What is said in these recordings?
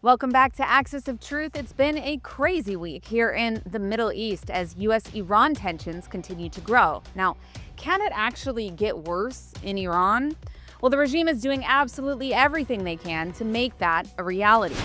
Welcome back to Axis of Truth. It's been a crazy week here in the Middle East as U.S.-Iran tensions continue to grow. Now, can it actually get worse in Iran? Well, the regime is doing absolutely everything they can to make that a reality.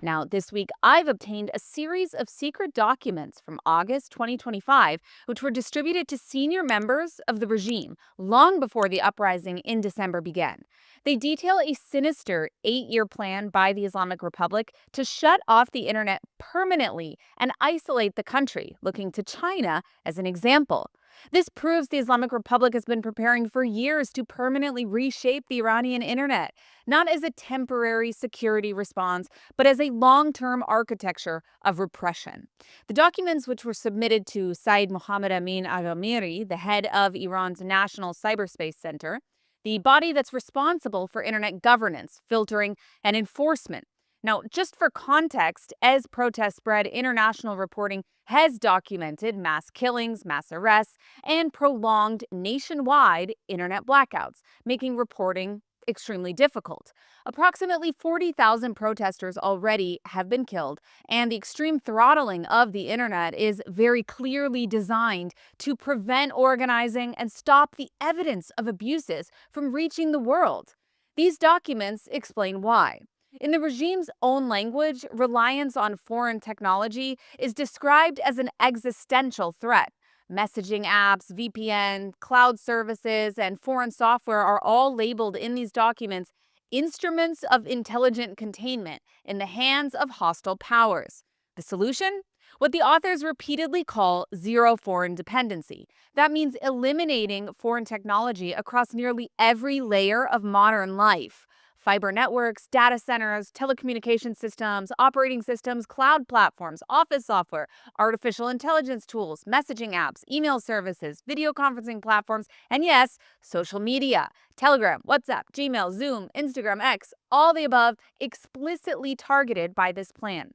Now, this week, I've obtained a series of secret documents from August 2025, which were distributed to senior members of the regime long before the uprising in December began. They detail a sinister 8-year plan by the Islamic Republic to shut off the internet permanently and isolate the country, looking to China as an example. This proves the Islamic Republic has been preparing for years to permanently reshape the Iranian internet, not as a temporary security response, but as a long-term architecture of repression. The documents, which were submitted to Saeed Mohammed Amin Aghamiri, the head of Iran's National Cyberspace Center, the body that's responsible for internet governance, filtering, and enforcement. Now, just for context, as protests spread, international reporting has documented mass killings, mass arrests, and prolonged nationwide internet blackouts, making reporting extremely difficult. Approximately 40,000 protesters already have been killed, and the extreme throttling of the internet is very clearly designed to prevent organizing and stop the evidence of abuses from reaching the world. These documents explain why. In the regime's own language, reliance on foreign technology is described as an existential threat. Messaging apps, VPN, cloud services, and foreign software are all labeled in these documents instruments of intelligent containment in the hands of hostile powers. The solution? What the authors repeatedly call zero foreign dependency. That means eliminating foreign technology across nearly every layer of modern life. Fiber networks, data centers, telecommunication systems, operating systems, cloud platforms, office software, artificial intelligence tools, messaging apps, email services, video conferencing platforms, and yes, social media. Telegram, WhatsApp, Gmail, Zoom, Instagram, X, all the above explicitly targeted by this plan.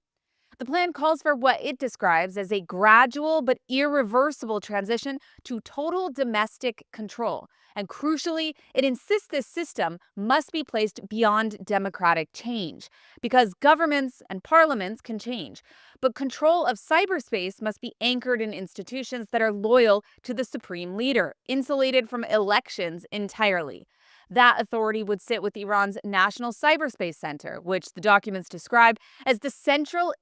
The plan calls for what it describes as a gradual but irreversible transition to total domestic control. And crucially, it insists this system must be placed beyond democratic change, because governments and parliaments can change. But control of cyberspace must be anchored in institutions that are loyal to the supreme leader, insulated from elections entirely. That authority would sit with Iran's National Cyberspace Center, which the documents describe as the central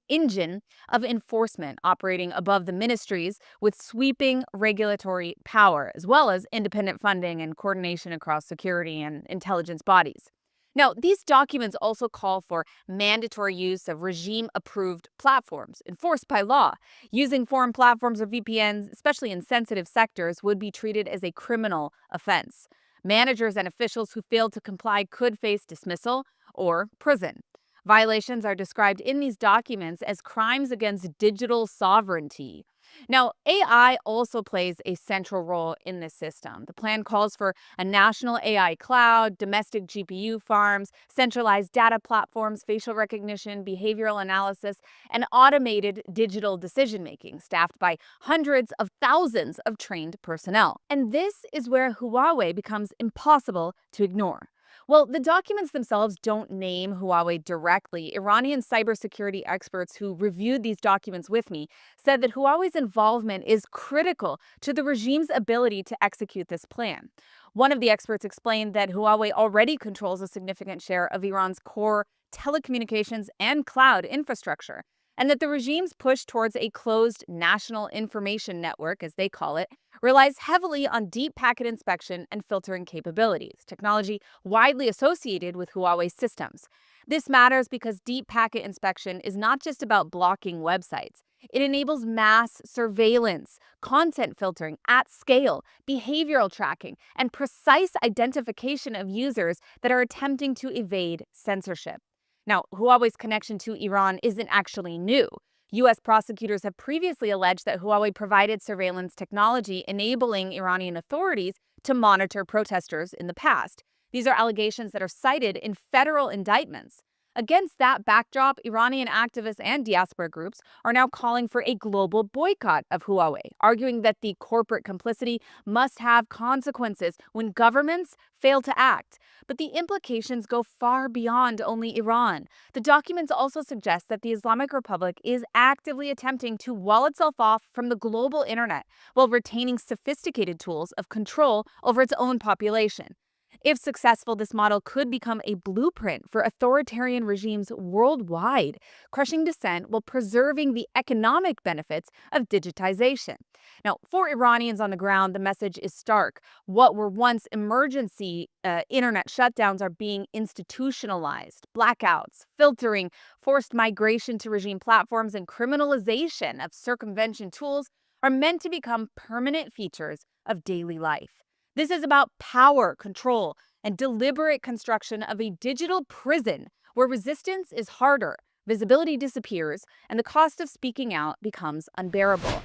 engine of enforcement operating above the ministries with sweeping regulatory power, as well as independent funding and coordination across security and intelligence bodies. Now, these documents also call for mandatory use of regime-approved platforms enforced by law. Using foreign platforms or VPNs, especially in sensitive sectors, would be treated as a criminal offense. Managers and officials who failed to comply could face dismissal or prison. Violations are described in these documents as crimes against digital sovereignty. Now, AI also plays a central role in this system. The plan calls for a national AI cloud, domestic GPU farms, centralized data platforms, facial recognition, behavioral analysis, and automated digital decision-making, staffed by hundreds of thousands of trained personnel. And this is where Huawei becomes impossible to ignore. Well, the documents themselves don't name Huawei directly. Iranian cybersecurity experts who reviewed these documents with me said that Huawei's involvement is critical to the regime's ability to execute this plan. One of the experts explained that Huawei already controls a significant share of Iran's core telecommunications and cloud infrastructure, and that the regime's push towards a closed national information network, as they call it, relies heavily on deep packet inspection and filtering capabilities, technology widely associated with Huawei systems. This matters because deep packet inspection is not just about blocking websites. It enables mass surveillance, content filtering at scale, behavioral tracking, and precise identification of users that are attempting to evade censorship. Now, Huawei's connection to Iran isn't actually new. U.S. prosecutors have previously alleged that Huawei provided surveillance technology enabling Iranian authorities to monitor protesters in the past. These are allegations that are cited in federal indictments. Against that backdrop, Iranian activists and diaspora groups are now calling for a global boycott of Huawei, arguing that the corporate complicity must have consequences when governments fail to act. But the implications go far beyond only Iran. The documents also suggest that the Islamic Republic is actively attempting to wall itself off from the global internet while retaining sophisticated tools of control over its own population. If successful, this model could become a blueprint for authoritarian regimes worldwide, crushing dissent while preserving the economic benefits of digitization. Now, for Iranians on the ground, the message is stark. What were once emergency internet shutdowns are being institutionalized. Blackouts, filtering, forced migration to regime platforms, and criminalization of circumvention tools are meant to become permanent features of daily life. This is about power, control, and deliberate construction of a digital prison where resistance is harder, visibility disappears, and the cost of speaking out becomes unbearable.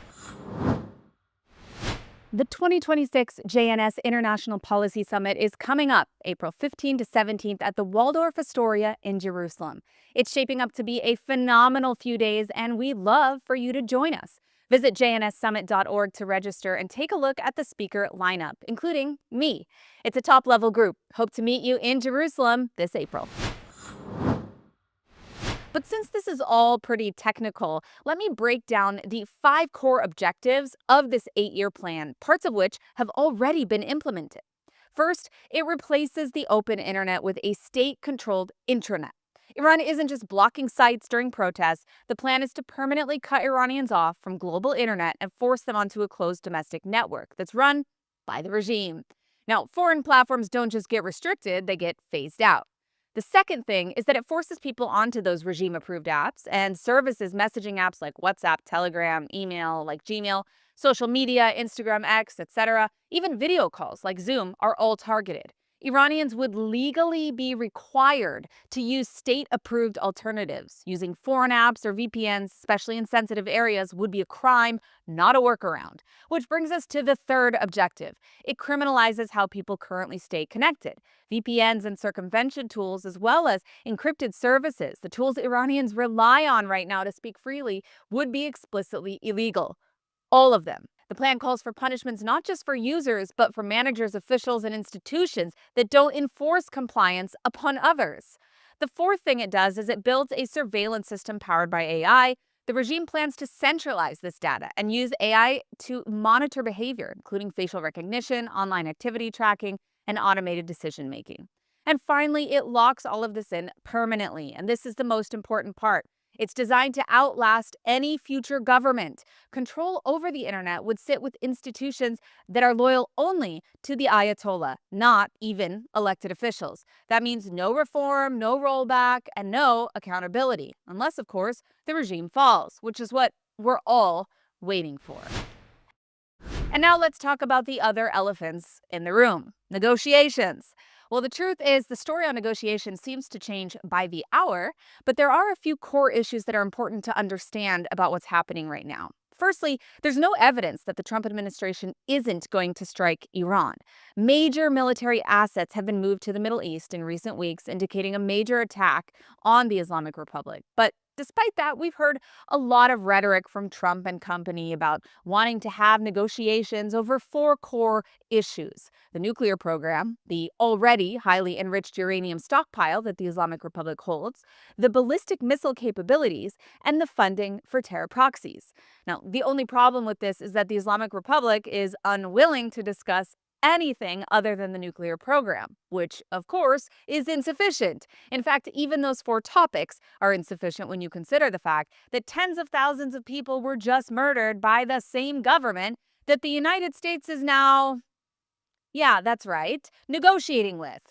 The 2026 JNS International Policy Summit is coming up April 15 to 17th at the Waldorf Astoria in Jerusalem. It's shaping up to be a phenomenal few days, and we'd love for you to join us. Visit jnssummit.org to register and take a look at the speaker lineup, including me. It's a top-level group. Hope to meet you in Jerusalem this April. But since this is all pretty technical, let me break down the 5 core objectives of this 8-year plan, parts of which have already been implemented. First, it replaces the open internet with a state-controlled intranet. Iran isn't just blocking sites during protests. The plan is to permanently cut Iranians off from global internet and force them onto a closed domestic network that's run by the regime. Now, foreign platforms don't just get restricted, they get phased out. The second thing is that it forces people onto those regime-approved apps and services, messaging apps like WhatsApp, Telegram, email like Gmail, social media, Instagram, X, etc., even video calls like Zoom are all targeted. Iranians would legally be required to use state-approved alternatives. Using foreign apps or VPNs, especially in sensitive areas, would be a crime, not a workaround. Which brings us to the third objective. It criminalizes how people currently stay connected. VPNs and circumvention tools, as well as encrypted services, the tools Iranians rely on right now to speak freely, would be explicitly illegal. All of them. The plan calls for punishments not just for users, but for managers, officials, and institutions that don't enforce compliance upon others. The fourth thing it does is it builds a surveillance system powered by AI. The regime plans to centralize this data and use AI to monitor behavior, including facial recognition, online activity tracking, and automated decision-making. And finally, it locks all of this in permanently, and this is the most important part. It's designed to outlast any future government. Control over the internet would sit with institutions that are loyal only to the Ayatollah, not even elected officials. That means no reform, no rollback, and no accountability. Unless, of course, the regime falls, which is what we're all waiting for. And now let's talk about the other elephants in the room: negotiations. Well, the truth is the story on negotiations seems to change by the hour, but there are a few core issues that are important to understand about what's happening right now. Firstly, there's no evidence that the Trump administration isn't going to strike Iran. Major military assets have been moved to the Middle East in recent weeks, indicating a major attack on the Islamic Republic. But despite that, we've heard a lot of rhetoric from Trump and company about wanting to have negotiations over 4 core issues: the nuclear program, the already highly enriched uranium stockpile that the Islamic Republic holds, the ballistic missile capabilities, and the funding for terror proxies. Now, the only problem with this is that the Islamic Republic is unwilling to discuss anything other than the nuclear program, which, of course, is insufficient. In fact, even those 4 topics are insufficient when you consider the fact that tens of thousands of people were just murdered by the same government that the United States is now, yeah, that's right, negotiating with.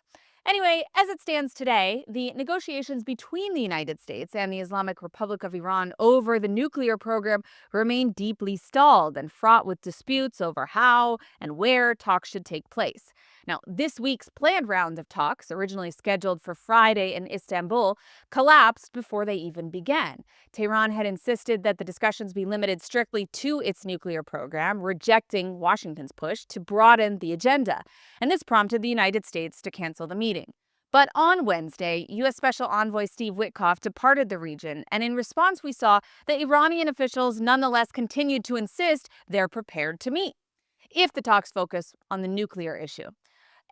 Anyway, as it stands today, the negotiations between the United States and the Islamic Republic of Iran over the nuclear program remain deeply stalled and fraught with disputes over how and where talks should take place. Now, this week's planned round of talks, originally scheduled for Friday in Istanbul, collapsed before they even began. Tehran had insisted that the discussions be limited strictly to its nuclear program, rejecting Washington's push to broaden the agenda. And this prompted the United States to cancel the meeting. But on Wednesday, U.S. Special Envoy Steve Witkoff departed the region, and in response, we saw that Iranian officials nonetheless continued to insist they're prepared to meet if the talks focus on the nuclear issue.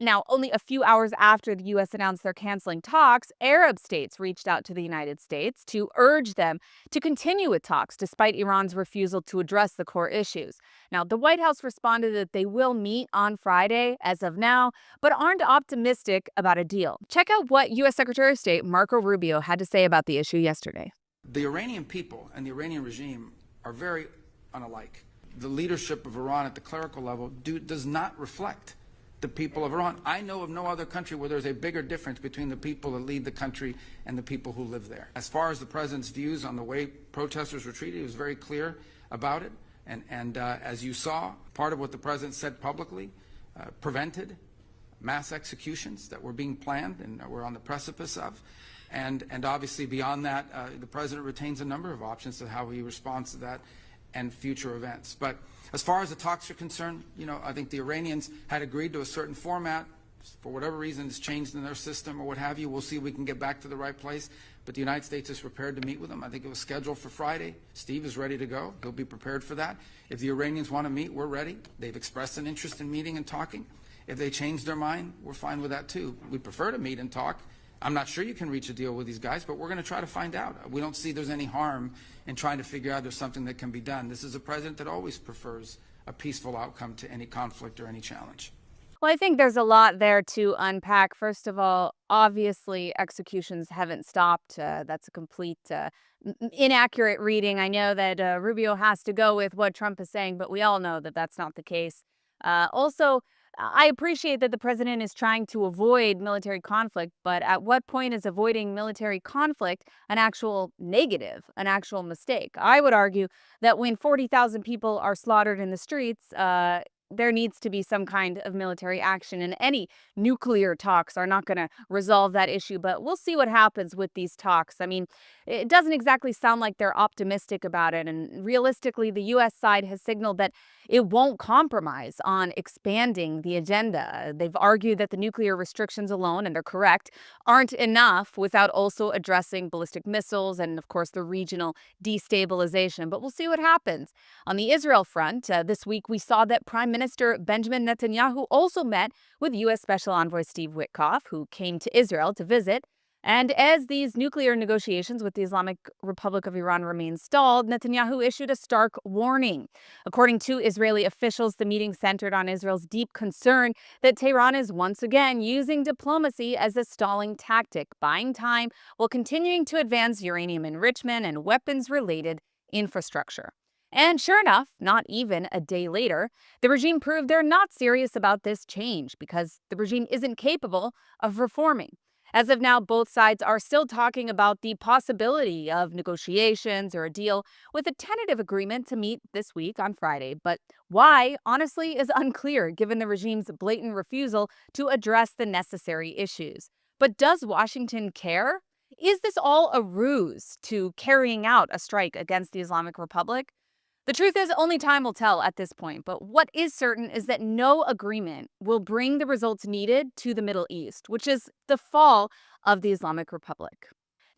Now, only a few hours after the U.S. announced they're canceling talks, Arab states reached out to the United States to urge them to continue with talks despite Iran's refusal to address the core issues. Now, the White House responded that they will meet on Friday as of now, but aren't optimistic about a deal. Check out what U.S. Secretary of State Marco Rubio had to say about the issue yesterday. The Iranian people and the Iranian regime are very unalike. The leadership of Iran at the clerical level does not reflect the people of Iran. I know of no other country where there's a bigger difference between the people that lead the country and the people who live there. As far as the president's views on the way protesters were treated, he was very clear about it. And as you saw, part of what the president said publicly prevented mass executions that were being planned and we're on the precipice of. And obviously beyond that, the president retains a number of options to how he responds to that and future events. But as far as the talks are concerned, I think the Iranians had agreed to a certain format. For whatever reason, it's changed in their system or what have you. We'll see if we can get back to the right place. But the United States is prepared to meet with them. I think it was scheduled for Friday. Steve is ready to go. He'll be prepared for that. If the Iranians want to meet, we're ready. They've expressed an interest in meeting and talking. If they change their mind, we're fine with that too. We prefer to meet and talk. I'm not sure you can reach a deal with these guys, but we're going to try to find out. We don't see there's any harm in trying to figure out there's something that can be done. This is a president that always prefers a peaceful outcome to any conflict or any challenge. Well, I think there's a lot there to unpack. First of all, obviously, executions haven't stopped. That's a complete inaccurate reading. I know that Rubio has to go with what Trump is saying, but we all know that that's not the case. Also, I appreciate that the president is trying to avoid military conflict, but at what point is avoiding military conflict an actual negative, an actual mistake? I would argue that when 40,000 people are slaughtered in the streets, there needs to be some kind of military action, and any nuclear talks are not going to resolve that issue. But we'll see what happens with these talks. I mean, it doesn't exactly sound like they're optimistic about it. And realistically, the U.S. side has signaled that it won't compromise on expanding the agenda. They've argued that the nuclear restrictions alone, and they're correct, aren't enough without also addressing ballistic missiles and, of course, the regional destabilization. But we'll see what happens. On the Israel front, this week we saw that Prime Minister Benjamin Netanyahu also met with U.S. Special Envoy Steve Witkoff, who came to Israel to visit. And as these nuclear negotiations with the Islamic Republic of Iran remain stalled, Netanyahu issued a stark warning. According to Israeli officials, the meeting centered on Israel's deep concern that Tehran is once again using diplomacy as a stalling tactic, buying time while continuing to advance uranium enrichment and weapons-related infrastructure. And sure enough, not even a day later, the regime proved they're not serious about this change because the regime isn't capable of reforming. As of now, both sides are still talking about the possibility of negotiations or a deal, with a tentative agreement to meet this week on Friday. But why, honestly, is unclear given the regime's blatant refusal to address the necessary issues. But does Washington care? Is this all a ruse to carrying out a strike against the Islamic Republic? The truth is, only time will tell at this point, but what is certain is that no agreement will bring the results needed to the Middle East, which is the fall of the Islamic Republic.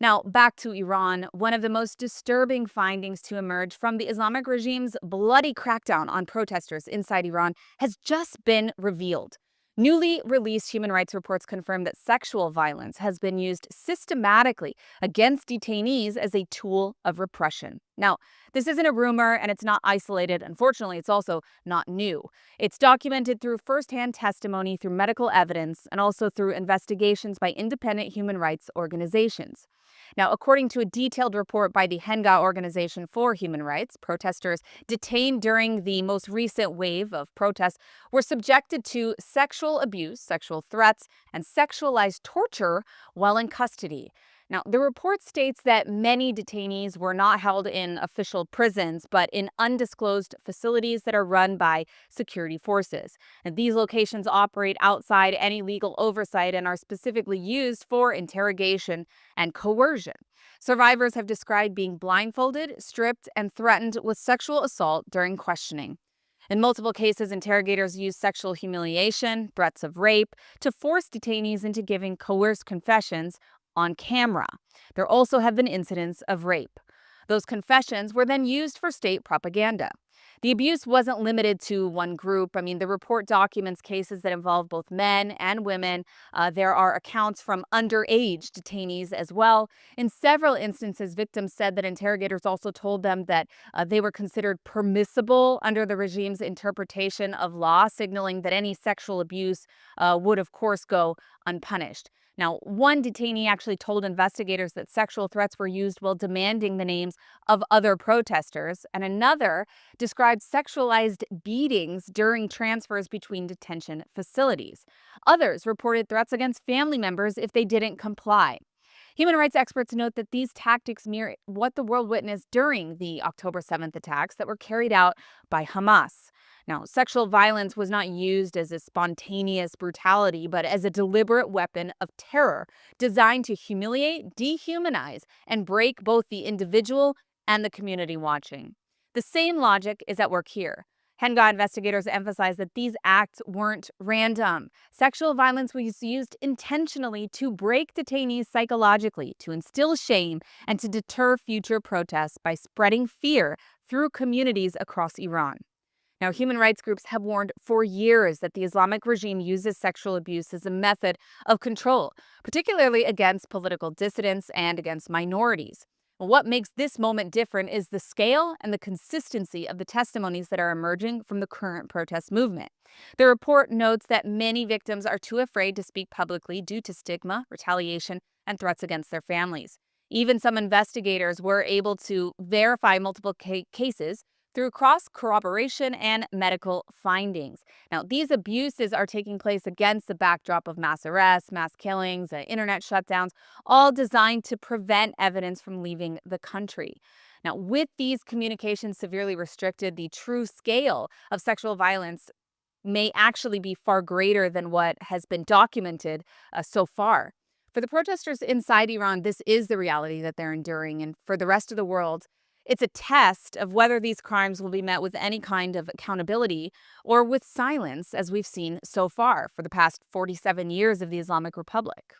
Now, back to Iran, one of the most disturbing findings to emerge from the Islamic regime's bloody crackdown on protesters inside Iran has just been revealed. Newly released human rights reports confirm that sexual violence has been used systematically against detainees as a tool of repression. Now, this isn't a rumor and it's not isolated. Unfortunately, it's also not new. It's documented through firsthand testimony, through medical evidence, and also through investigations by independent human rights organizations. Now, according to a detailed report by the Henga Organization for Human Rights, protesters detained during the most recent wave of protests were subjected to sexual abuse, sexual threats, and sexualized torture while in custody. Now, the report states that many detainees were not held in official prisons, but in undisclosed facilities that are run by security forces. And these locations operate outside any legal oversight and are specifically used for interrogation and coercion. Survivors have described being blindfolded, stripped, and threatened with sexual assault during questioning. In multiple cases, interrogators used sexual humiliation, threats of rape, to force detainees into giving coerced confessions on camera. There also have been incidents of rape. Those confessions were then used for state propaganda. The abuse wasn't limited to one group. I mean, the report documents cases that involve both men and women. There are accounts from underage detainees as well. In several instances, victims said that interrogators also told them that they were considered permissible under the regime's interpretation of law, signaling that any sexual abuse would, of course, go unpunished. Now, one detainee actually told investigators that sexual threats were used while demanding the names of other protesters, and another described sexualized beatings during transfers between detention facilities. Others reported threats against family members if they didn't comply. Human rights experts note that these tactics mirror what the world witnessed during the October 7th attacks that were carried out by Hamas. Now, sexual violence was not used as a spontaneous brutality, but as a deliberate weapon of terror designed to humiliate, dehumanize, and break both the individual and the community watching. The same logic is at work here. Henga investigators emphasize that these acts weren't random. Sexual violence was used intentionally to break detainees psychologically, to instill shame, and to deter future protests by spreading fear through communities across Iran. Now, human rights groups have warned for years that the Islamic regime uses sexual abuse as a method of control, particularly against political dissidents and against minorities. What makes this moment different is the scale and the consistency of the testimonies that are emerging from the current protest movement. The report notes that many victims are too afraid to speak publicly due to stigma, retaliation, and threats against their families. Even some investigators were able to verify multiple cases through cross corroboration and medical findings. Now, these abuses are taking place against the backdrop of mass arrests, mass killings, internet shutdowns, all designed to prevent evidence from leaving the country. Now, with these communications severely restricted, the true scale of sexual violence may actually be far greater than what has been documented so far. For the protesters inside Iran, this is the reality that they're enduring. And for the rest of the world, it's a test of whether these crimes will be met with any kind of accountability or with silence, as we've seen so far for the past 47 years of the Islamic Republic.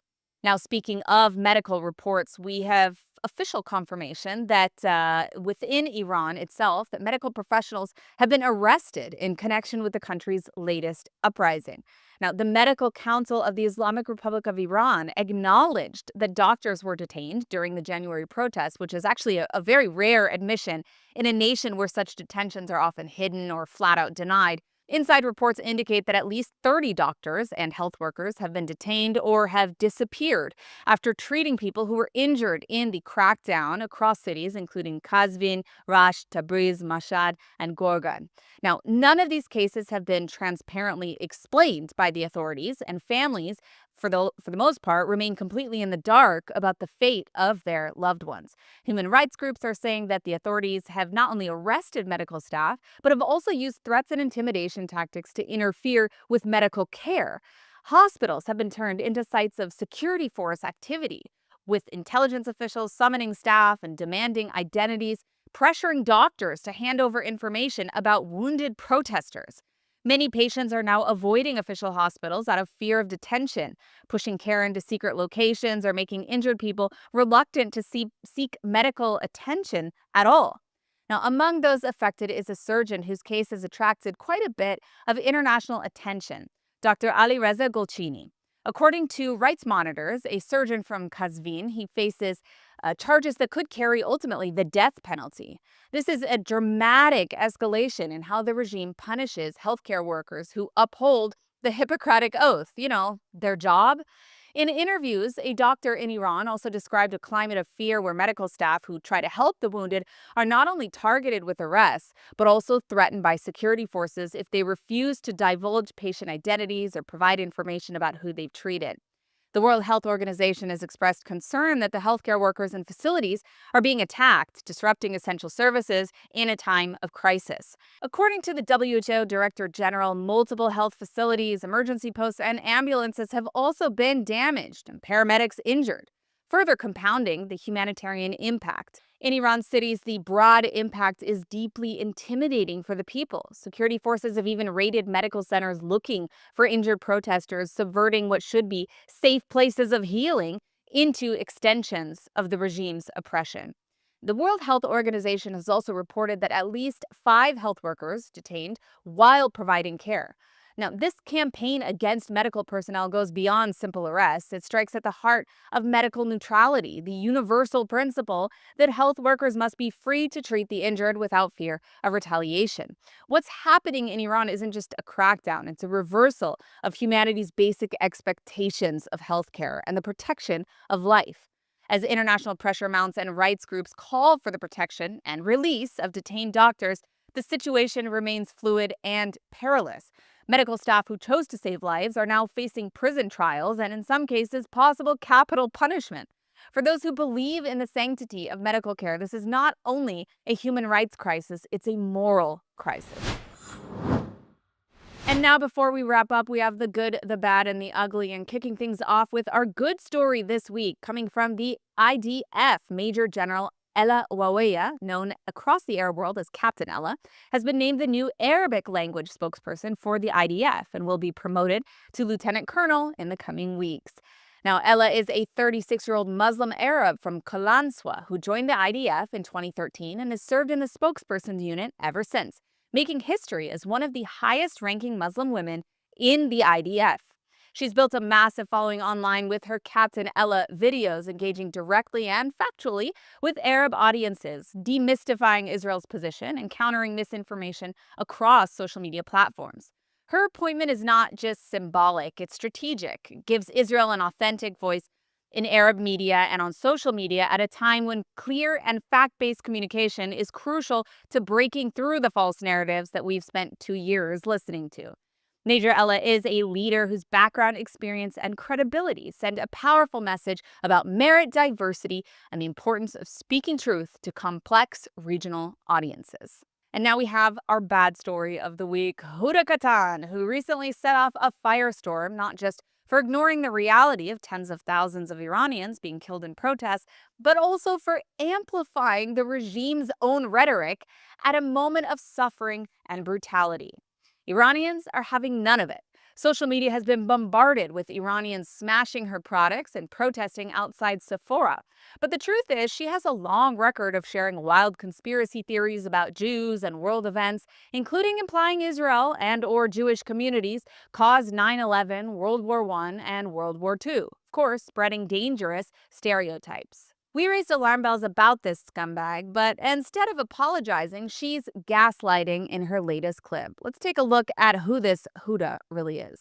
Now, speaking of medical reports, we have official confirmation that within Iran itself, that medical professionals have been arrested in connection with the country's latest uprising. Now, the Medical Council of the Islamic Republic of Iran acknowledged that doctors were detained during the January protests, which is actually a very rare admission in a nation where such detentions are often hidden or flat out denied. Inside reports indicate that at least 30 doctors and health workers have been detained or have disappeared after treating people who were injured in the crackdown across cities, including Kazvin, Rash, Tabriz, Mashhad, and Gorgan. Now, none of these cases have been transparently explained by the authorities, and families, for the most part, remain completely in the dark about the fate of their loved ones. Human rights groups are saying that the authorities have not only arrested medical staff, but have also used threats and intimidation tactics to interfere with medical care. Hospitals have been turned into sites of security force activity, with intelligence officials summoning staff and demanding identities, pressuring doctors to hand over information about wounded protesters. Many patients are now avoiding official hospitals out of fear of detention, pushing care into secret locations or making injured people reluctant to seek medical attention at all. Now, among those affected is a surgeon whose case has attracted quite a bit of international attention, Dr. Ali Reza Golchini. According to rights monitors, a surgeon from Kazvin, he faces charges that could carry ultimately the death penalty. This is a dramatic escalation in how the regime punishes healthcare workers who uphold the Hippocratic Oath, their job. In interviews, a doctor in Iran also described a climate of fear where medical staff who try to help the wounded are not only targeted with arrests, but also threatened by security forces if they refuse to divulge patient identities or provide information about who they've treated. The World Health Organization has expressed concern that the healthcare workers and facilities are being attacked, disrupting essential services in a time of crisis. According to the WHO Director General, multiple health facilities, emergency posts, and ambulances have also been damaged and paramedics injured, further compounding the humanitarian impact. In Iran's cities, the broad impact is deeply intimidating for the people. Security forces have even raided medical centers looking for injured protesters, subverting what should be safe places of healing into extensions of the regime's oppression. The World Health Organization has also reported that at least 5 health workers detained while providing care. Now, this campaign against medical personnel goes beyond simple arrests. It strikes at the heart of medical neutrality, the universal principle that health workers must be free to treat the injured without fear of retaliation. What's happening in Iran isn't just a crackdown, it's a reversal of humanity's basic expectations of healthcare and the protection of life. As international pressure mounts and rights groups call for the protection and release of detained doctors, the situation remains fluid and perilous. Medical staff who chose to save lives are now facing prison trials and, in some cases, possible capital punishment. For those who believe in the sanctity of medical care, this is not only a human rights crisis, it's a moral crisis. And now, before we wrap up, we have the good, the bad, and the ugly, and kicking things off with our good story this week, coming from the IDF. Major General Ella Waweya, known across the Arab world as Captain Ella, has been named the new Arabic language spokesperson for the IDF and will be promoted to lieutenant colonel in the coming weeks. Now, Ella is a 36-year-old Muslim Arab from Kalanswa who joined the IDF in 2013 and has served in the spokesperson's unit ever since, making history as one of the highest-ranking Muslim women in the IDF. She's built a massive following online with her Captain Ella videos, engaging directly and factually with Arab audiences, demystifying Israel's position and countering misinformation across social media platforms. Her appointment is not just symbolic, it's strategic. It gives Israel an authentic voice in Arab media and on social media at a time when clear and fact-based communication is crucial to breaking through the false narratives that we've spent 2 years listening to. Major Ella is a leader whose background, experience, and credibility send a powerful message about merit, diversity, and the importance of speaking truth to complex regional audiences. And now we have our bad story of the week. Huda Katan, who recently set off a firestorm, not just for ignoring the reality of tens of thousands of Iranians being killed in protests, but also for amplifying the regime's own rhetoric at a moment of suffering and brutality. Iranians are having none of it. Social media has been bombarded with Iranians smashing her products and protesting outside Sephora. But the truth is, she has a long record of sharing wild conspiracy theories about Jews and world events, including implying Israel and/or Jewish communities caused 9/11, World War I, and World War II. Of course, spreading dangerous stereotypes. We raised alarm bells about this scumbag, but instead of apologizing, she's gaslighting in her latest clip. Let's take a look at who this Huda really is.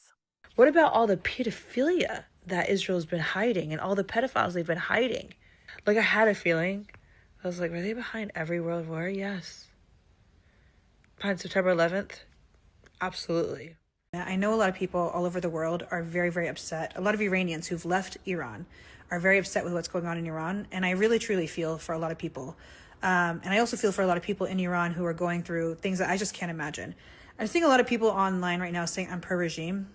What about all the pedophilia that Israel's been hiding and all the pedophiles they've been hiding? Like, I had a feeling. I was like, were they behind every world war? Yes. Behind September 11th? Absolutely. I know a lot of people all over the world are very, very upset. A lot of Iranians who've left Iran are very upset with what's going on in Iran. And I really, truly feel for a lot of people. And I also feel for a lot of people in Iran who are going through things that I just can't imagine. I'm seeing a lot of people online right now saying I'm pro-regime.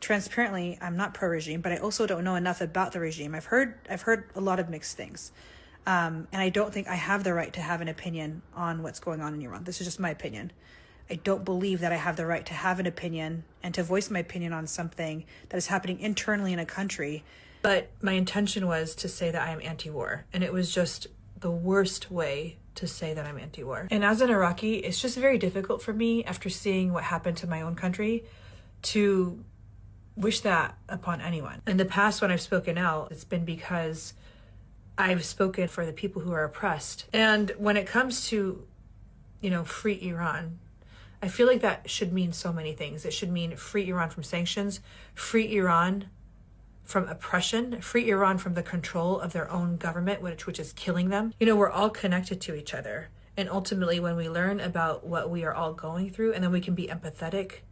Transparently, I'm not pro-regime, but I also don't know enough about the regime. I've heard a lot of mixed things. And I don't think I have the right to have an opinion on what's going on in Iran. This is just my opinion. I don't believe that I have the right to have an opinion and to voice my opinion on something that is happening internally in a country. But my intention was to say that I am anti-war, and it was just the worst way to say that I'm anti-war. And as an Iraqi, it's just very difficult for me, after seeing what happened to my own country, to wish that upon anyone. In the past, when I've spoken out, it's been because I've spoken for the people who are oppressed. And when it comes to, free Iran, I feel like that should mean so many things. It should mean free Iran from sanctions, free Iran from oppression, free Iran from the control of their own government, which is killing them. We're all connected to each other. And ultimately, when we learn about what we are all going through, and then we can be empathetic,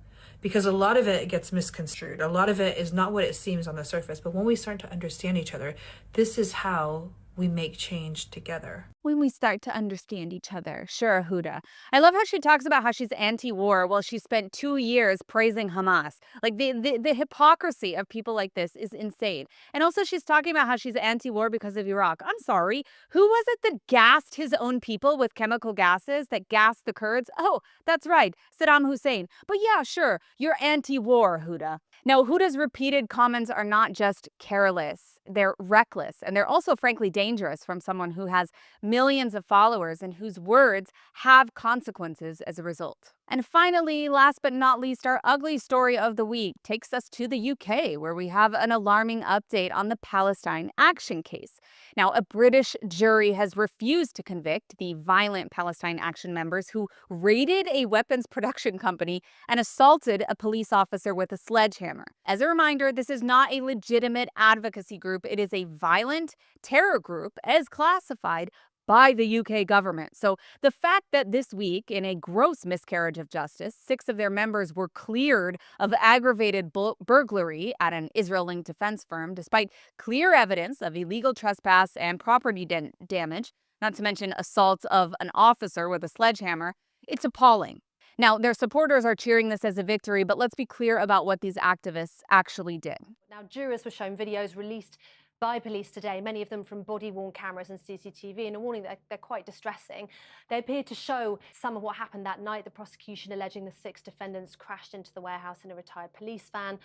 because a lot of it gets misconstrued. A lot of it is not what it seems on the surface. But when we start to understand each other, this is how we make change together. When we start to understand each other. Sure, Huda. I love how she talks about how she's anti-war while she spent 2 years praising Hamas. Like the hypocrisy of people like this is insane. And also she's talking about how she's anti-war because of Iraq. I'm sorry. Who was it that gassed his own people with chemical gases that gassed the Kurds? Oh, that's right. Saddam Hussein. But yeah, sure. You're anti-war, Huda. Now, Huda's repeated comments are not just careless, they're reckless, and they're also frankly dangerous from someone who has millions of followers and whose words have consequences as a result. And finally, last but not least, our ugly story of the week takes us to the UK, where we have an alarming update on the Palestine Action case. Now, a British jury has refused to convict the violent Palestine Action members who raided a weapons production company and assaulted a police officer with a sledgehammer. As a reminder, this is not a legitimate advocacy group. It is a violent terror group, as classified by the UK government. So the fact that this week, in a gross miscarriage of justice, 6 of their members were cleared of aggravated burglary at an Israel-linked defense firm, despite clear evidence of illegal trespass and property damage, not to mention assault of an officer with a sledgehammer, it's appalling. Now, their supporters are cheering this as a victory, but let's be clear about what these activists actually did. Now, jurors were shown videos released by police today, many of them from body-worn cameras and CCTV, and a warning that they're quite distressing. They appear to show some of what happened that night, the prosecution alleging the 6 defendants crashed into the warehouse in a retired police van,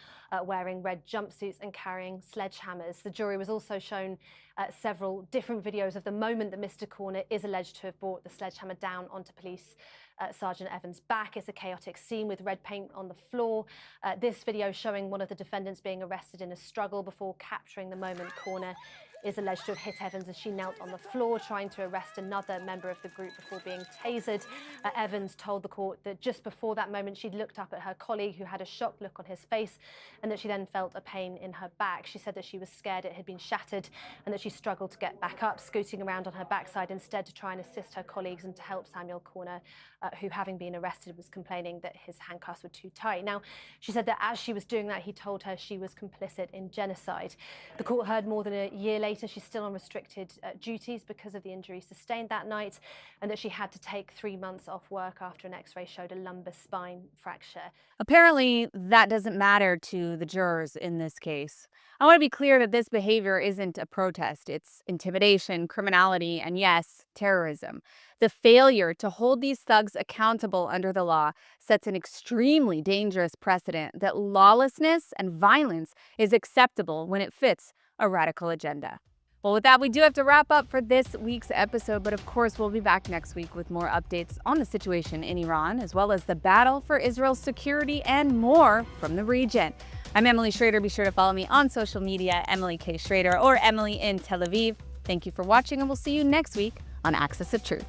wearing red jumpsuits and carrying sledgehammers. The jury was also shown several different videos of the moment that Mr. Corner is alleged to have brought the sledgehammer down onto police Sergeant Evans' back. It's a chaotic scene with red paint on the floor. This video showing one of the defendants being arrested in a struggle before capturing the moment Corner is alleged to have hit Evans as she knelt on the floor trying to arrest another member of the group before being tasered. Evans told the court that just before that moment she'd looked up at her colleague who had a shocked look on his face and that she then felt a pain in her back. She said that she was scared it had been shattered and that she struggled to get back up, scooting around on her backside instead to try and assist her colleagues and to help Samuel Corner, who, having been arrested, was complaining that his handcuffs were too tight. Now, she said that as she was doing that, he told her she was complicit in genocide. The court heard more than a year later she's still on restricted duties because of the injuries sustained that night, and that she had to take 3 months off work after an x-ray showed a lumbar spine fracture. Apparently, that doesn't matter to the jurors in this case. I want to be clear that this behavior isn't a protest. It's intimidation, criminality, and yes, terrorism. The failure to hold these thugs accountable under the law sets an extremely dangerous precedent that lawlessness and violence is acceptable when it fits a radical agenda. Well, with that, we do have to wrap up for this week's episode, but of course, we'll be back next week with more updates on the situation in Iran, as well as the battle for Israel's security and more from the region. I'm Emily Schrader. Be sure to follow me on social media, Emily K. Schrader or Emily in Tel Aviv. Thank you for watching, and we'll see you next week on Axis of Truth.